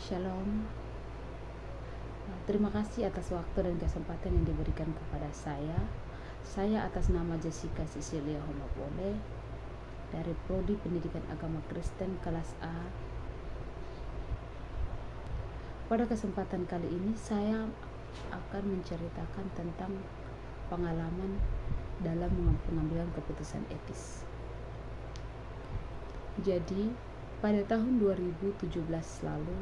Shalom. Terima kasih atas waktu dan kesempatan yang diberikan kepada saya. Saya atas nama Jessica Cecilia Homopole dari Prodi Pendidikan Agama Kristen kelas A. Pada kesempatan kali ini saya akan menceritakan tentang pengalaman dalam pengambilan keputusan etis. Jadi, pada tahun 2017 lalu,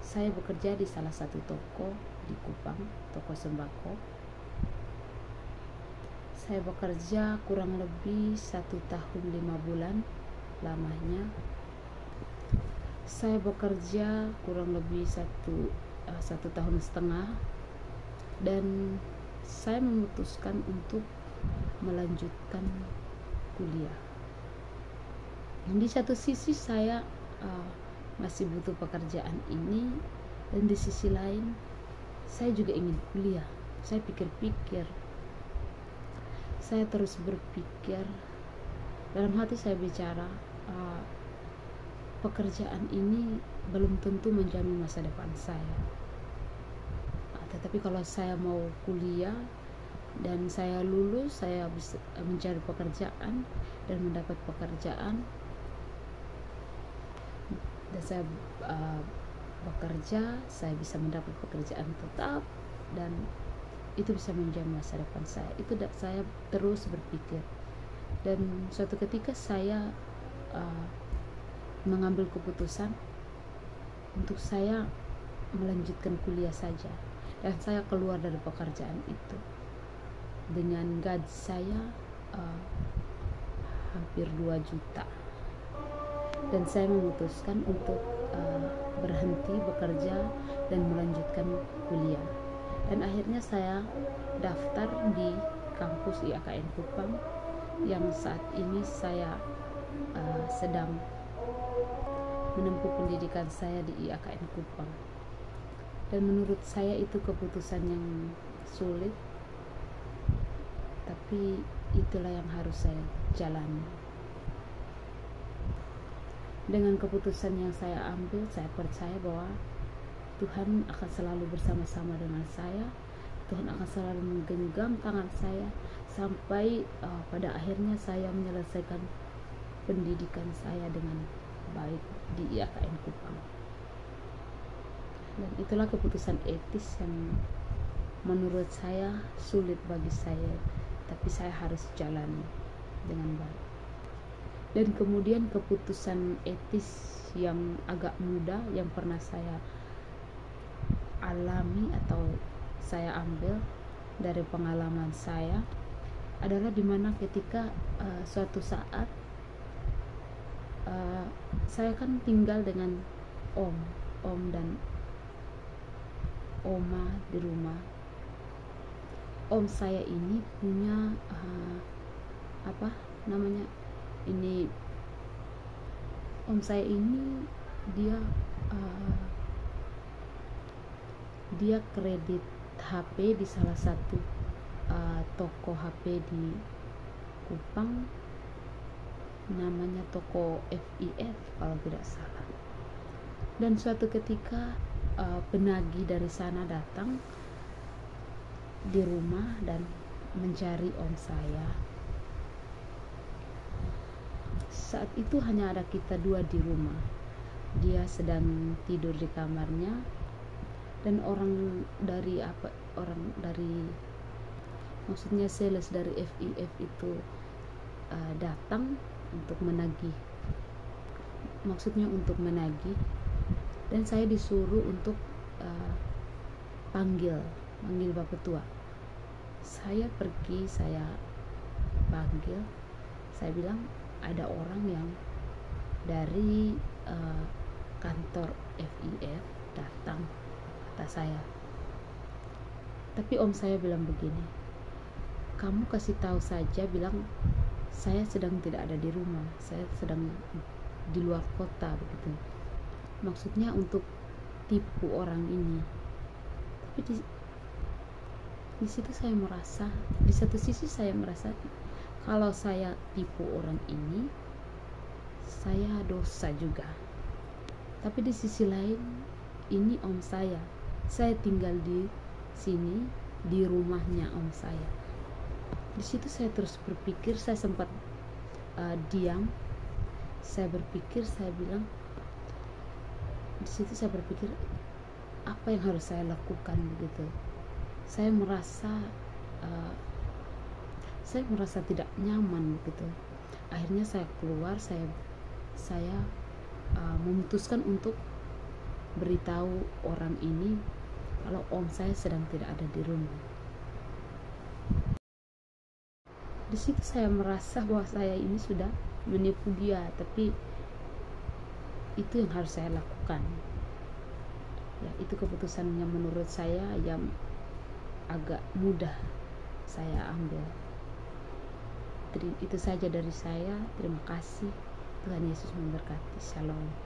saya bekerja di salah satu toko di Kupang, toko sembako. Saya bekerja kurang lebih 1 tahun 5 bulan lamanya. Saya bekerja kurang lebih satu tahun setengah, dan saya memutuskan untuk melanjutkan kuliah. Di satu sisi saya masih butuh pekerjaan ini, dan di sisi lain saya juga ingin kuliah. Saya pikir-pikir, saya terus berpikir, dalam hati saya bicara, pekerjaan ini belum tentu menjamin masa depan saya. Tetapi kalau saya mau kuliah dan saya lulus, saya bisa mencari pekerjaan dan mendapat pekerjaan, dan saya bekerja, saya bisa mendapat pekerjaan tetap, dan itu bisa menjamin masa depan saya. Itu saya terus berpikir, dan suatu ketika saya mengambil keputusan untuk saya melanjutkan kuliah saja, dan saya keluar dari pekerjaan itu dengan gaji saya hampir 2 juta, dan saya memutuskan untuk berhenti bekerja dan melanjutkan kuliah. Dan akhirnya saya daftar di kampus IAKN Kupang, yang saat ini saya sedang menempuh pendidikan saya di IAKN Kupang. Dan menurut saya itu keputusan yang sulit, tapi itulah yang harus saya jalani. Dengan keputusan yang saya ambil, saya percaya bahwa Tuhan akan selalu bersama-sama dengan saya. Tuhan akan selalu menggenggam tangan saya sampai pada akhirnya saya menyelesaikan pendidikan saya dengan baik di IAKN Kupang. Dan itulah keputusan etis yang menurut saya sulit bagi saya, tapi saya harus jalani dengan baik. Dan kemudian keputusan etis yang agak mudah yang pernah saya alami atau saya ambil dari pengalaman saya adalah dimana ketika suatu saat saya kan tinggal dengan om dan oma di rumah. Om saya ini punya om saya ini dia kredit HP di salah satu toko HP di Kupang, namanya toko FIF kalau tidak salah. Dan suatu ketika penagih dari sana datang di rumah dan mencari om saya. Saat itu hanya ada kita 2 di rumah. Dia sedang tidur di kamarnya, dan orang dari maksudnya sales dari FIF itu datang untuk menagih. Maksudnya untuk menagih, dan saya disuruh untuk panggil Bapak Tua. Saya pergi, saya panggil, saya bilang ada orang yang dari kantor FIF datang, kata saya. Tapi om saya bilang begini, kamu kasih tahu saja, bilang saya sedang tidak ada di rumah, saya sedang di luar kota, begitu. Maksudnya untuk tipu orang ini. Tapi di situ saya merasa, di satu sisi saya merasa kalau saya tipu orang ini, saya dosa juga. Tapi di sisi lain, ini om saya tinggal di sini, di rumahnya om saya. Di situ saya terus berpikir, saya sempat diam, saya berpikir, saya bilang, di situ saya berpikir apa yang harus saya lakukan begitu. Saya merasa tidak nyaman gitu. Akhirnya saya keluar, saya memutuskan untuk beritahu orang ini kalau om saya sedang tidak ada di rumah. Di situ saya merasa bahwa saya ini sudah menipu dia, tapi itu yang harus saya lakukan. Ya, itu keputusan yang menurut saya yang agak mudah saya ambil. Itu saja dari saya. Terima kasih. Tuhan Yesus memberkati. Shalom.